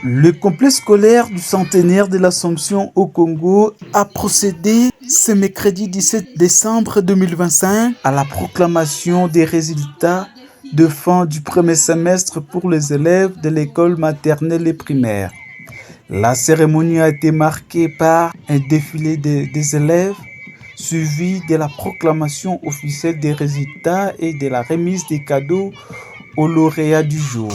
Le complexe scolaire du centenaire de l'Assomption au Congo a procédé ce mercredi 17 décembre 2025 à la proclamation des résultats de fin du premier semestre pour les élèves de l'école maternelle et primaire. La cérémonie a été marquée par un défilé des élèves, suivi de la proclamation officielle des résultats et de la remise des cadeaux aux lauréats du jour.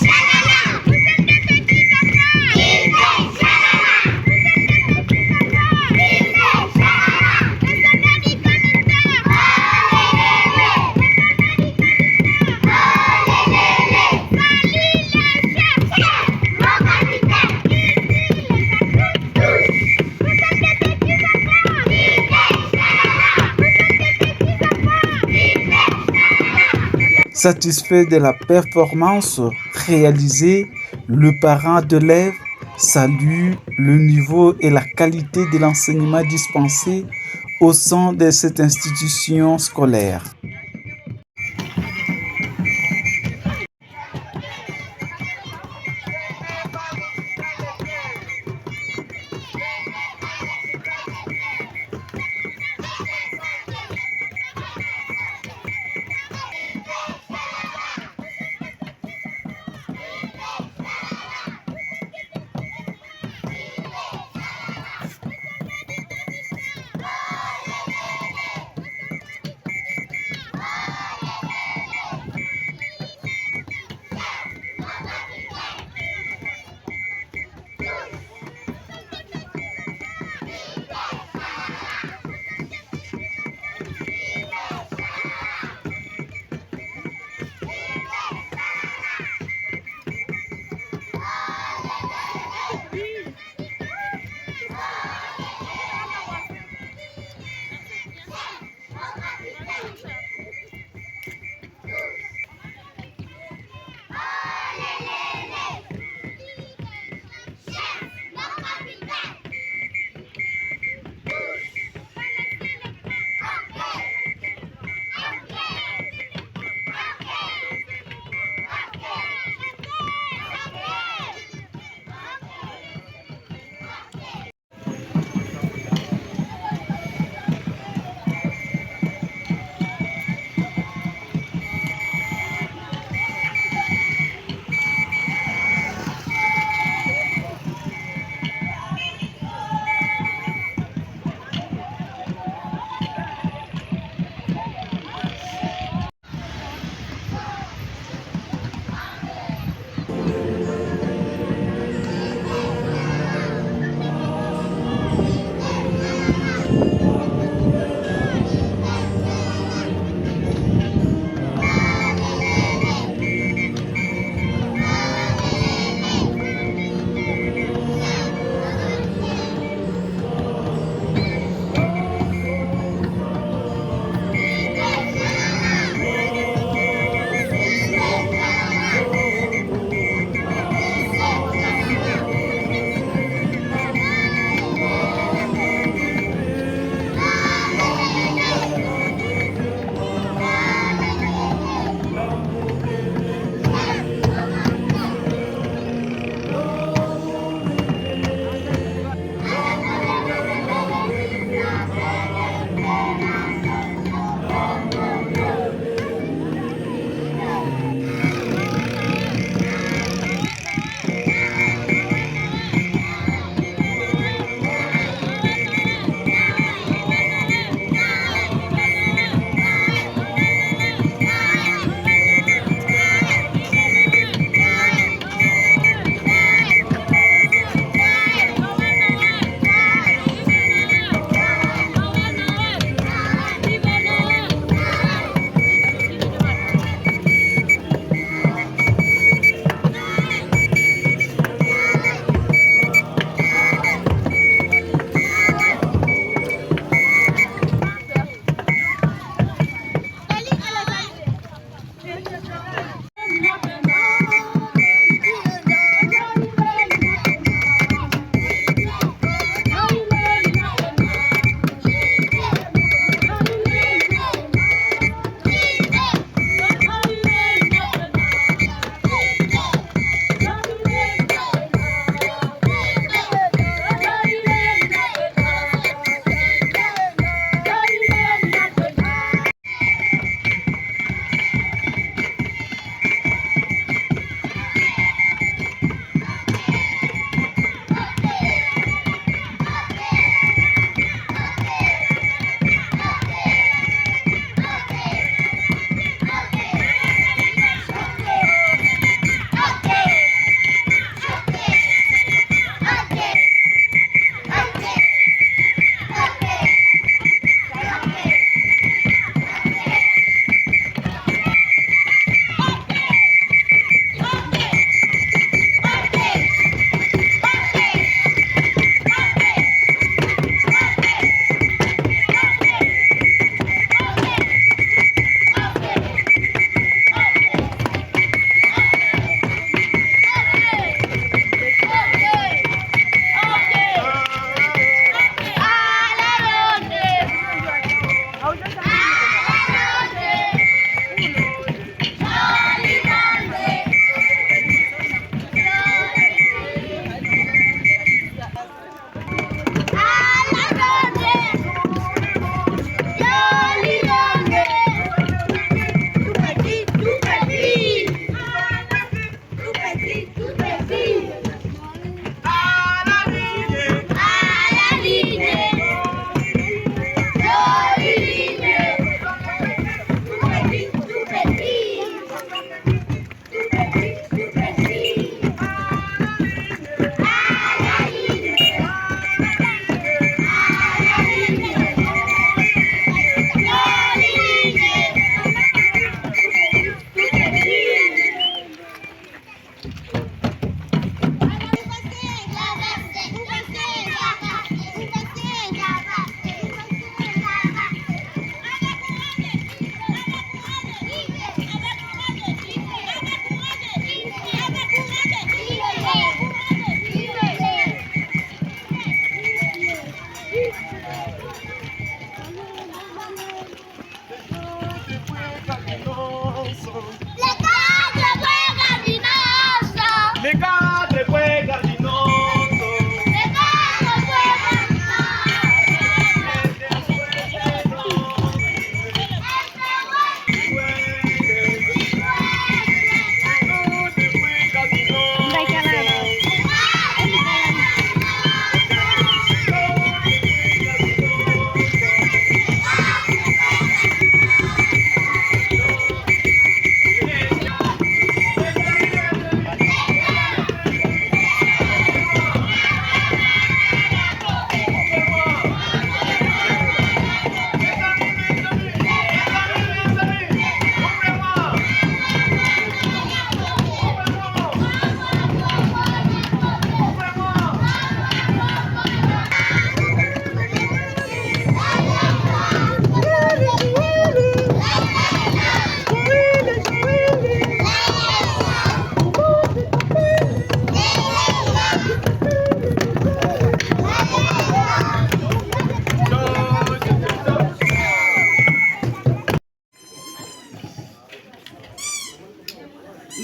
Satisfait de la performance réalisée, le parent d'élève salue le niveau et la qualité de l'enseignement dispensé au sein de cette institution scolaire.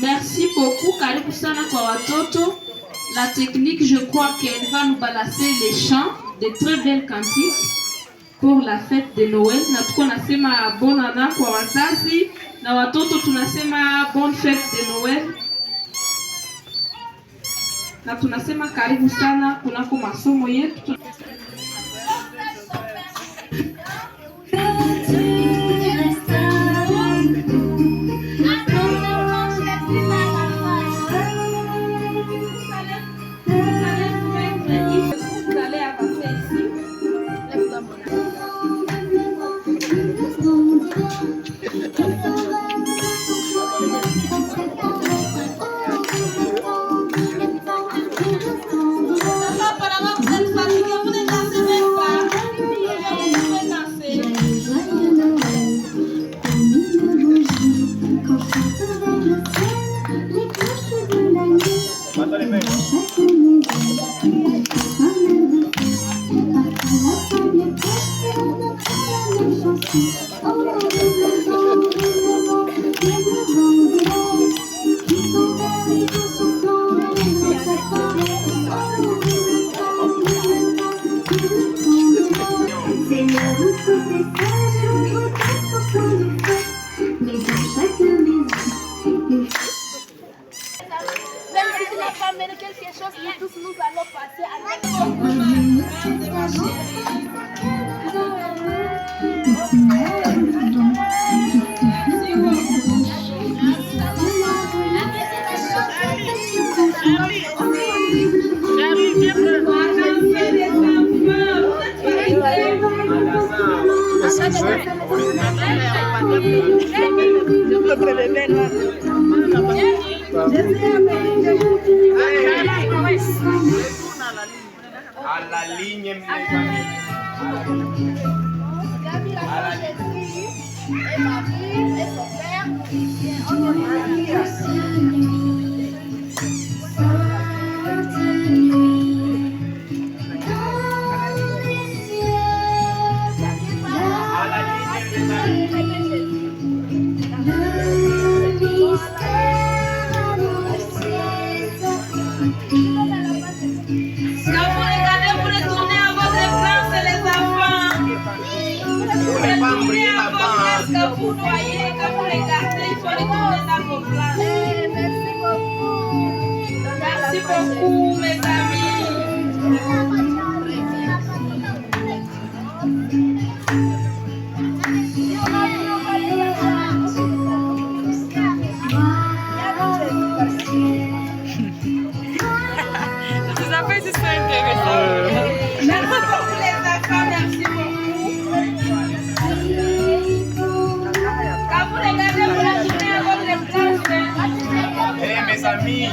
Merci beaucoup, karibu sana kwa watoto. La technique, je crois qu'elle va nous balancer les chants, de très belles cantiques pour la fête de Noël. Na tuko nasema bon année kwa wazazi na watoto tunasema bonne fête de Noël. Na tunasema karibu sana kunako masomo yetu. À la ligne, mes amis. À la ligne. Et Marie et son père, on est mariés. Quand vous voyez, quand vous regardez, il faut les tourner dans vos plans. Merci beaucoup, mes amis. Ces affaires, c'est ça intéressant. Merci beaucoup, les enfants. Merci beaucoup. Quand vous regardez, vous la tournez à votre place. Eh, mes amis.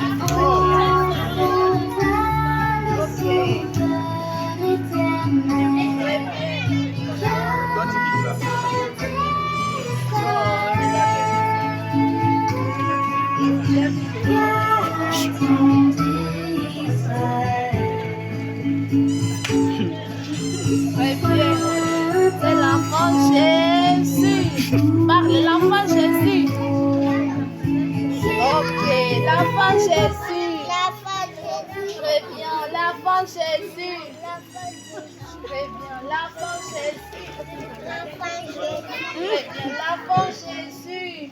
C'est l'enfant Jésus. Par l'enfant Jésus. L'enfant Jésus. Très bien. L'enfant Jésus. Très bien. L'enfant Jésus. Très bien. L'enfant Jésus.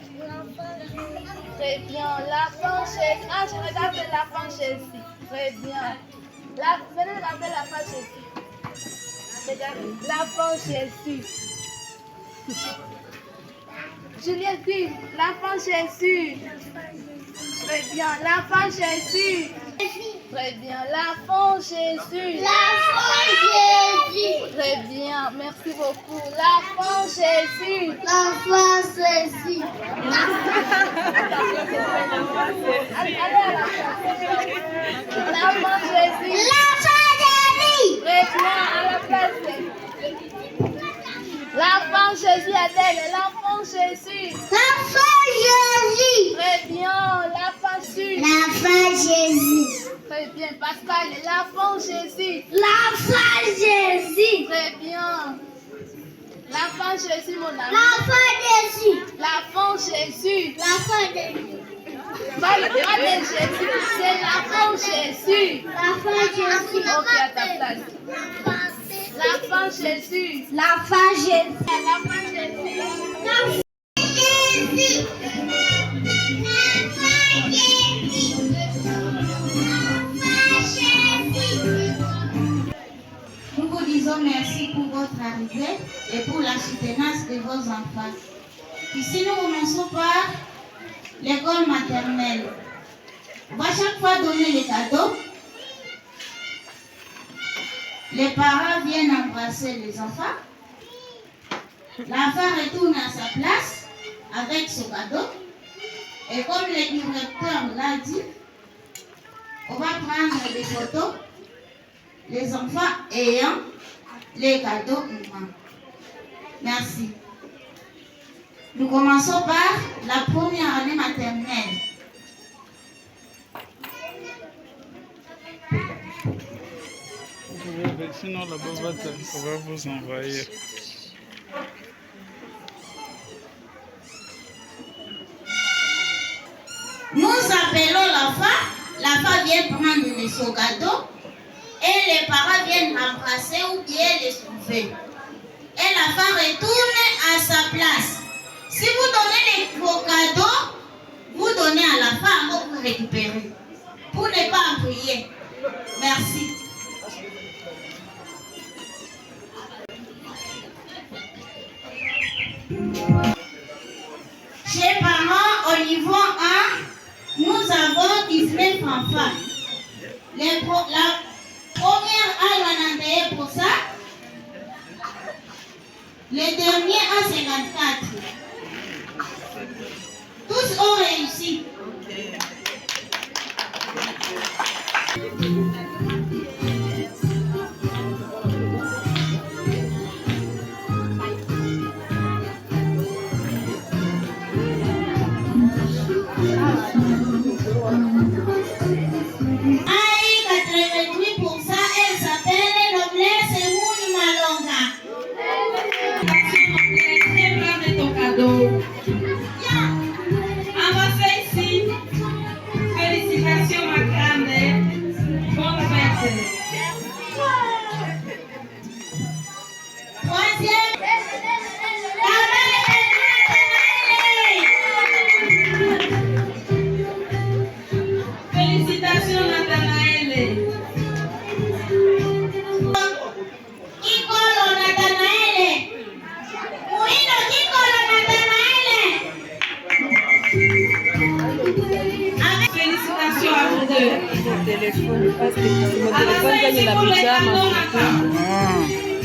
Très bien. L'enfant Jésus. Ah, je regarde l'enfant Jésus. Très bien. Venez regarder l'enfant Jésus. Regardez. L'enfant Jésus. Juliette dit, l'enfant Jésus. Très bien, l'enfant Jésus. Très bien, l'enfant Jésus. L'enfant Jésus. Très bien, merci beaucoup. L'enfant Jésus. L'enfant Jésus. L'enfant Jésus. L'enfant Jésus. Très bien, à la place. L'enfant Jésus, Adèle, l'enfant Jésus. L'enfant Jésus. Très bien, l'enfant Jésus. L'enfant Jésus. Très bien, Pascal, l'enfant Jésus. L'enfant Jésus. Très bien. L'enfant Jésus, mon ami. L'enfant Jésus. L'enfant Jésus. L'enfant Jésus. Pas de Jésus, c'est l'enfant Jésus. L'enfant Jésus. Ok, à ta place. L'enfant Jésus. L'enfant Jésus. L'enfant Jésus. Nous vous disons merci pour votre arrivée et pour la soutenance de vos enfants. Ici, nous commençons par l'école maternelle. On va chaque fois donner les cadeaux. Les parents viennent embrasser les enfants. L'enfant retourne à sa place avec son cadeau. Et comme le directeur l'a dit, on va prendre des photos, les enfants ayant les cadeaux en main. Merci. Nous commençons par la première année maternelle. Sinon, là-bas, on va vous envahir. Nous appelons l'enfant vient prendre son cadeau et les parents viennent l'embrasser ou bien les soulever. Et l'enfant retourne à sa place. Si vous donnez vos cadeaux, vous donnez à l'enfant pour vous récupérer. Pour ne pas en prier. Merci. Chez parents, au niveau 1, nous avons 19 enfants. La première a 91%. Le dernier a 54. Tous ont réussi.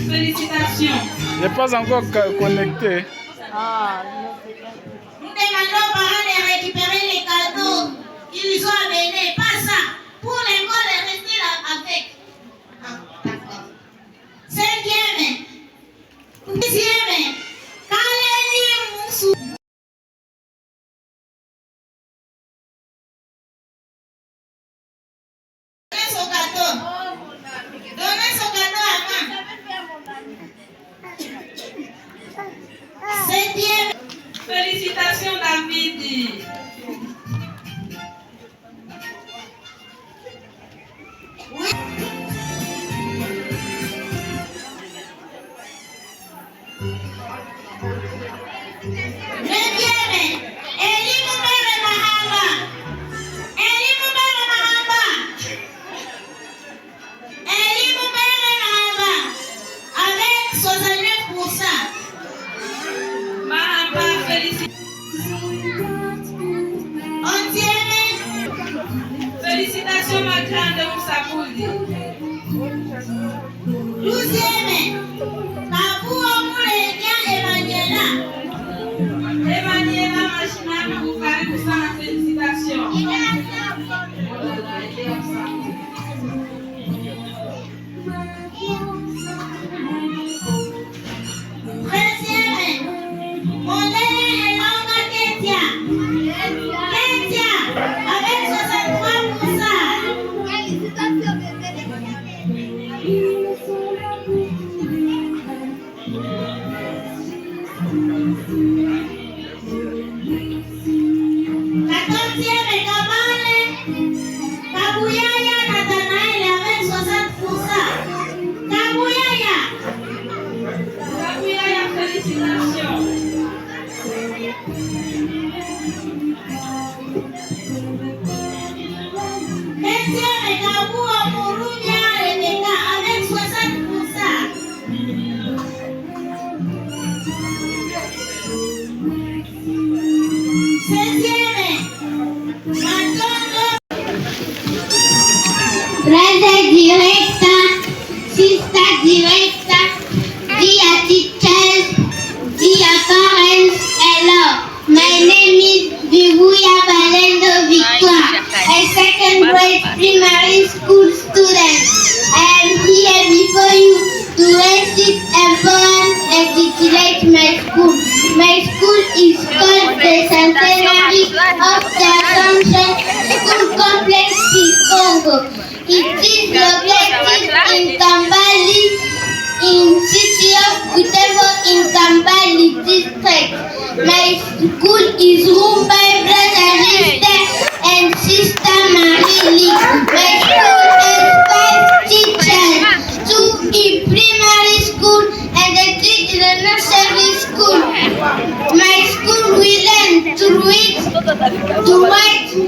Félicitations. Je n'ai pas encore connecté. Nous demandons aux parents de récupérer les cadeaux qu'ils ont amenés. Pas ça. Pour l'école, rester là avec. Ah, d'accord. 5e. 10e. Kaleni Moussou. Donnez son cadeau. Donnez son cadeau à main. 7e. Félicitations David. 12e, Kabuo Mulegia Emmanuela. Emmanuela Machinana, karibu sana, félicitations. Brother director, sister director, dear teachers, dear parents, hello. My name is Vivuya Valendo Victoire, a second grade primary school student. I am here before you to recite a poem intituled My School. My school is called the Centenary of the Assumption School Complex in Congo. It is located in Kambali, in city of Butembo in Kambali district. My school is run by Brother Lister and Sister Marie. My school has 5 teachers, 2 in primary school and 3 in the nursery school. My school will learn to read, to write, to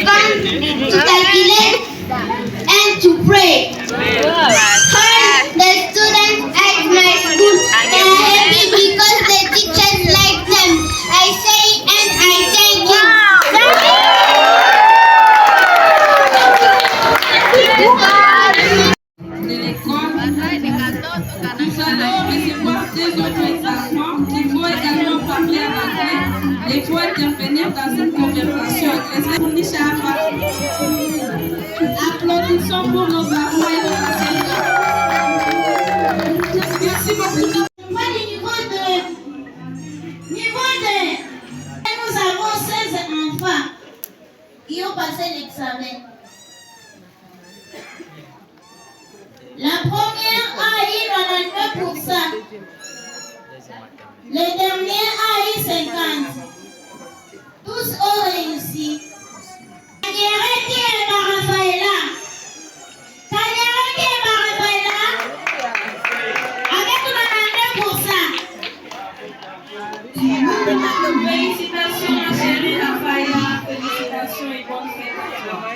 count, to calculate, and to pray. All the students at my school are happy because the teachers like them. I say and I thank you. De l'école, nous allons recevoir 2 autres enfants qui vont également parler en anglais et vont intervenir dans cette conversation. Applaudissons pour nos enfants et nos enseignants. Merci beaucoup. Niveau 2. Nous avons 16 enfants qui ont passé l'examen. La première a eu 99%. Le dernier a eu 50%. Tous ont réussi. Kanyereki et Barafaela. Kanyereki et Barafaela. Avec 99%. Félicitations ma chérie Rafaela. Félicitations et bonne fête.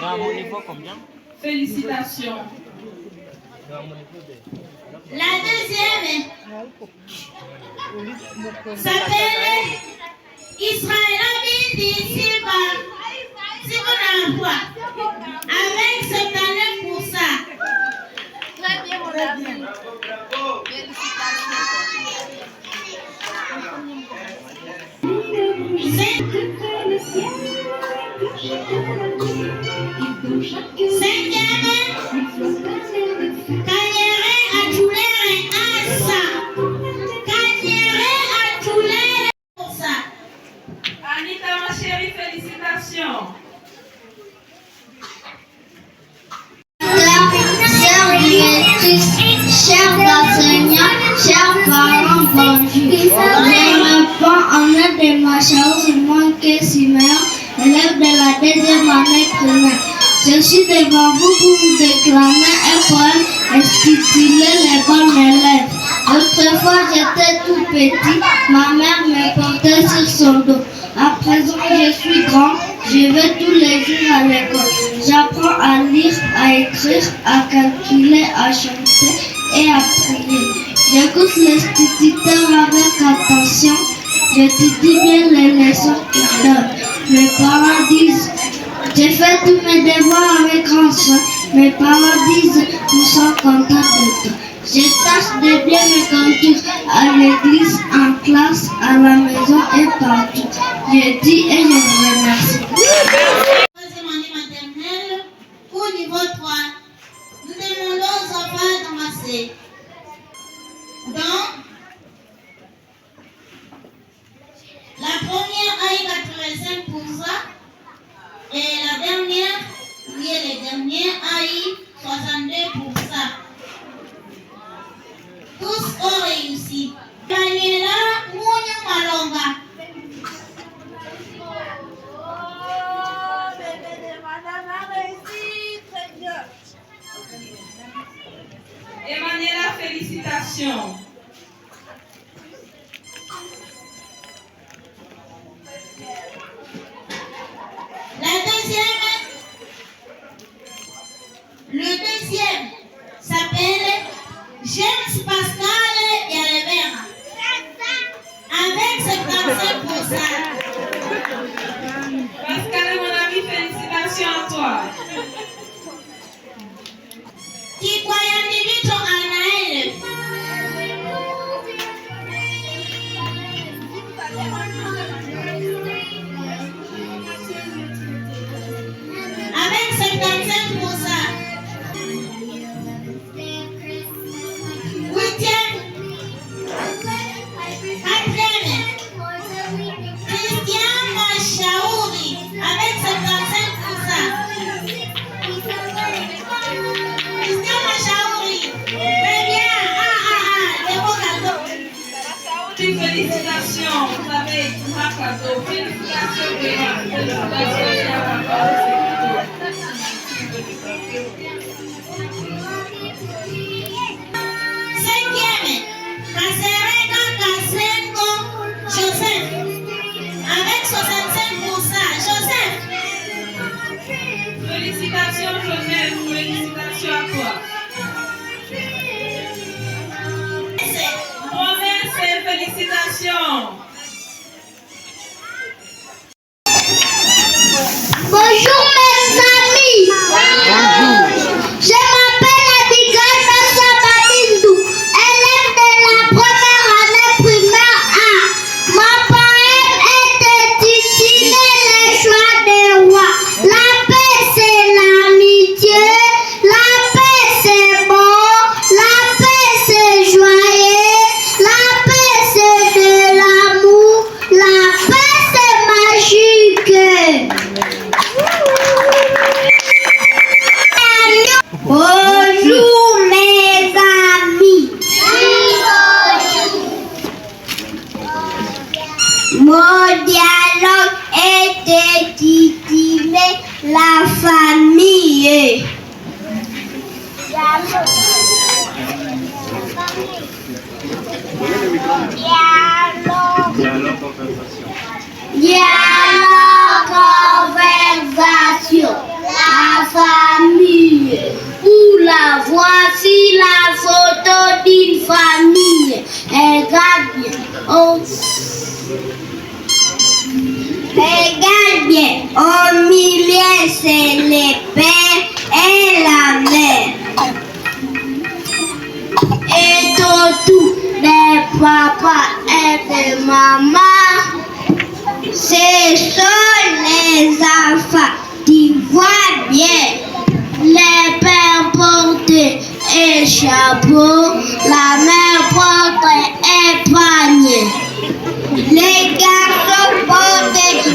À mon niveau combien? Félicitations. La deuxième s'appelle Israël Bindi Silva avec 79%. Très bien, mon ami. Anita, ma chérie, félicitations. Chers directrices, chers enseignants, chers parents, bonjour. Je m'appelle Anna de Machaou, Manque Siméon, élève de la 2e année primaire. Je suis devant vous pour vous déclamer un poème intitulé Les bonnes élèves. Autrefois, j'étais tout petit, ma mère me portait sur son dos. À présent, je suis grand, je vais tous les jours à l'école. J'apprends à lire, à écrire, à calculer, à chanter et à prier. J'écoute l'instituteur avec attention. J'étudie bien les leçons qu'il donne. Mes parents disent, j'ai fait tous mes devoirs avec grand soin. Mes parents disent nous sommes contents de toi. Je tâche de bien me conduire à l'église, en classe, à la maison et partout. Je dis et je vous remercie. Troisième année maternelle, au niveau 3, nous demandons aux enfants d'amasser dans la première AI 85% et la dernière, les dernières AI 62%. Tous ont réussi. Daniela Mounio Malonga. Emmanuela, félicitations. Le deuxième s'appelle James Pascal Yalevera avec 75%. Pascal, mon ami, félicitations à toi. Kikwayandivito Anaël avec 55%. Huitième, quatrième, Christian Machaouri avec 75%. Christian Machaouri, très bien. Les beaux cadeaux. Félicitations, vous avez un cadeau. Félicitations, félicitations. Cinquième, Kasereka Kasengo Joseph avec 65%. Joseph. Félicitations, Joseph. Félicitations à toi. Promesse et félicitations. Bonjour mes amis. Bonjour. Je m'appelle Abigail Sabadindou, élève de la première année primaire A. Ma poème est intitulée Les choix des rois. La paix c'est l'amitié, la paix c'est beau, la paix c'est joyeux, la paix c'est de l'amour, la paix c'est magique. Bonjour mes amis. Mon dialogue est intitulé La famille. Dialogue, conversation, la famille. Où la voici la photo d'une famille. Regarde bien. Regarde bien. Au milieu, c'est le père et la mère. Et autour des papas et des mamans. Ce sont les enfants qui voient bien. Les pères portent un chapeau, la mère porte un panier. Les garçons portent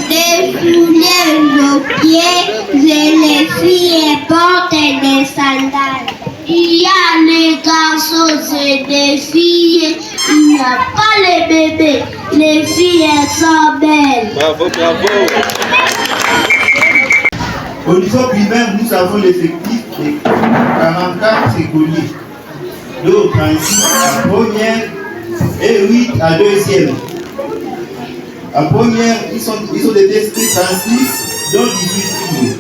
des souliers aux pieds et les filles portent des sandales. Il y a les garçons et des filles, il n'y a pas les bébés, les filles elles sont belles. Bravo, bravo. Au niveau primaire, nous avons l'effectif de 44 écoliers. Deux au principe à première et 8 à deuxième. À première, ils ont été inscrits 36, dont 18 filles.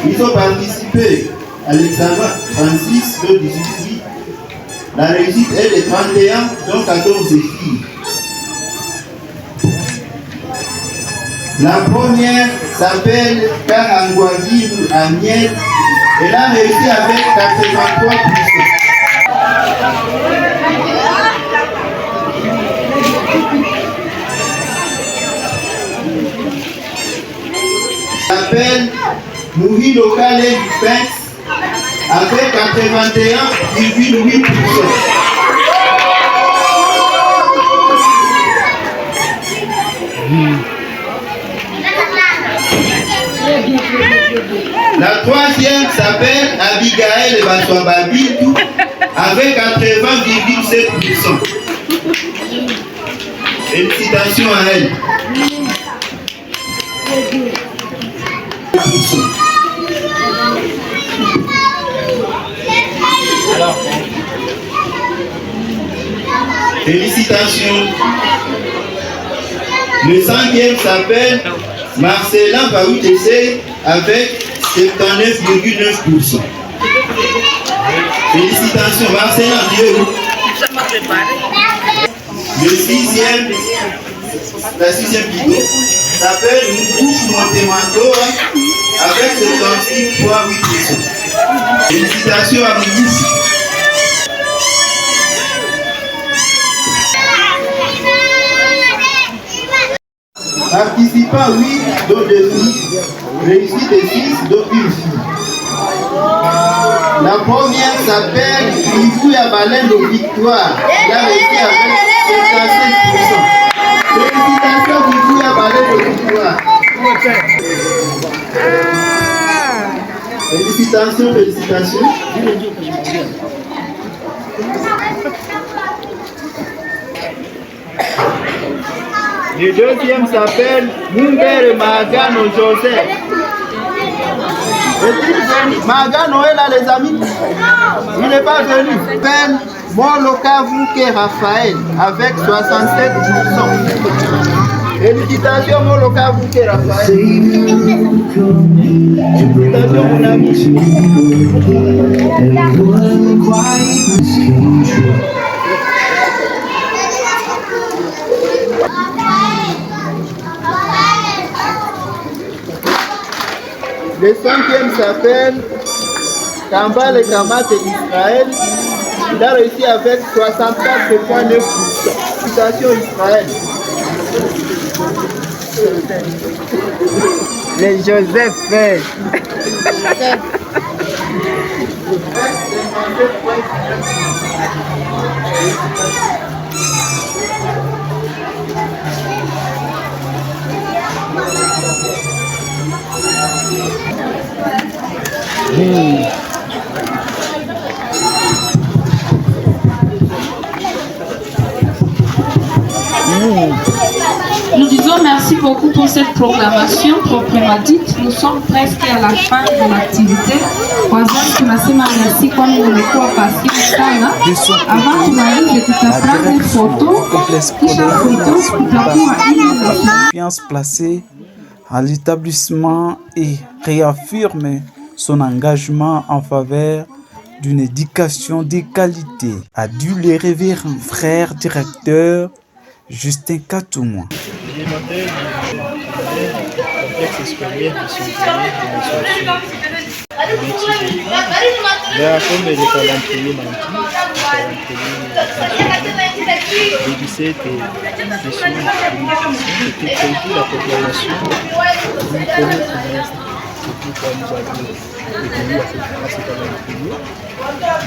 Ils ont participé à l'examen 36, dont 18 filles. La réussite est de 31, dont 14 filles. La première s'appelle Karangwaviru Aniel Elle a réussi avec 83%. S'appelle Mouri Local et du Pinx avec 81,8%. La troisième s'appelle Abigail Baswababitou avec 80,7%. Félicitations à elle. Félicitations. Le cinquième s'appelle Marcelin Baoutessé avec 79,9%. Félicitations, Marcelin, Dieu. Le sixième, la sixième vidéo s'appelle Moukouche Montemandora avec 76,8%. Félicitations à Moukouche. Participants 8, dont 2 filles, réussite 6, dont une fille. La première s'appelle Livouya Baleine de Victoire. Il a réussi avec 57%. Félicitations Livouya Baleine de Victoire. Félicitations, félicitations. Le deuxième s'appelle Mumbere Magano Joseph. Magano est là les amis. Il n'est pas venu. Peine Moloka Vouke Raphaël avec 67%. Félicitations Moloka Vouke Raphaël. Félicitations mon ami. Le cinquième s'appelle Kambal et Kamat Israël. Il a réussi avec 64,9%. Félicitations Israël. Les Joseph. Nous disons merci beaucoup pour cette proclamation proprement dite. Nous sommes presque à la fin de l'activité. Wazazi tunasema merci kwani umekuwa pasimu sana. Avant tumalize tutaprendre photo. Kisha photo tutakuwa Confiance placée à l'établissement et réaffirme son engagement en faveur d'une éducation de qualité, a dit le révérend frère directeur Justin Katoumou. J'ai noté le complexe scolaire de son pays de la comme les calendriers le 17 et c'était prévu la proclamation d'une première trimestre. C'est pourquoi nous avons retenu à ce calendrier.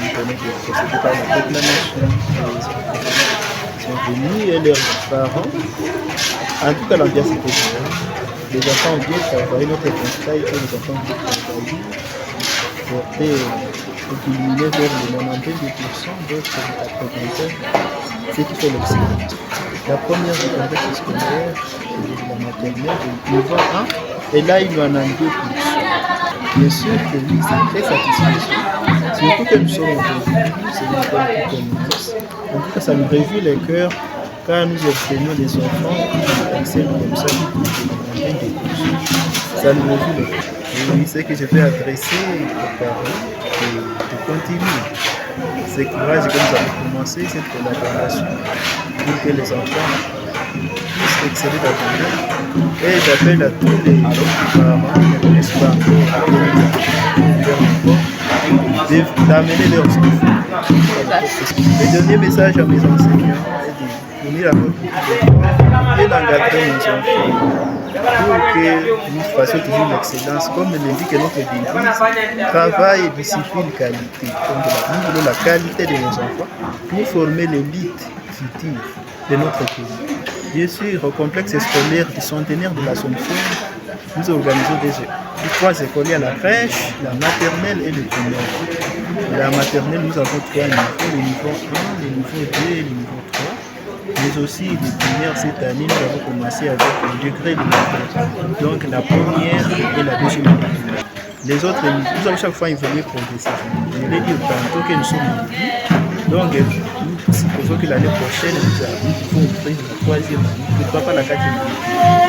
Nous connaissons que c'était par la proclamation. Sont venus et leurs parents. En tout cas, l'ambiance était bonne. Les enfants ont bien travaillé, notre constat est que les enfants ont bien travaillé. Portés et culminés vers les 92%, d'autres de 80%, c'est qui fait l'excellence. La première du contexte scolaire, de la maternelle, de niveau 1, et là, il y en a 2%. Bien sûr que oui, c'est très satisfaisant. Surtout que nous sommes aujourd'hui, c'est une école qui commence. En tout cas, ça nous réjouit les cœurs quand nous obtenons des enfants qui excellent comme ça, ça nous réjouit les cœurs. Oui, c'est que je vais adresser aux parents de continuer. C'est courage que nous avons commencé cette collaboration pour que les enfants puissent exceller davantage. Et j'appelle à tous les parents qui ne connaissent pas encore à d'amener leurs enfants. Le dernier message à mes enseignants est de donner la bonne et d'encadrer nos enfants pour que nous fassions toujours l'excellence, comme l'indique notre devise, travail, discipline, qualité. Donc nous voulons la qualité de nos enfants pour former l'élite future de notre pays. Bien sûr, au complexe scolaire du centenaire de l'Assomption, nous organisons trois écoles, il y a la crèche, la maternelle et le primaire. La maternelle, nous avons 3 niveaux, le niveau 1, le niveau 2 et le niveau 3. Mais aussi les primaires, cette année, nous avons commencé avec le degré de niveau. Donc la première et la deuxième année. Les autres niveaux, nous allons chaque fois évoluer progressivement. Je l'ai dit tantôt que nous sommes ici. Donc, nous supposons que l'année prochaine, nous pouvons ouvrir la 3e année, pourquoi pas la 4e année.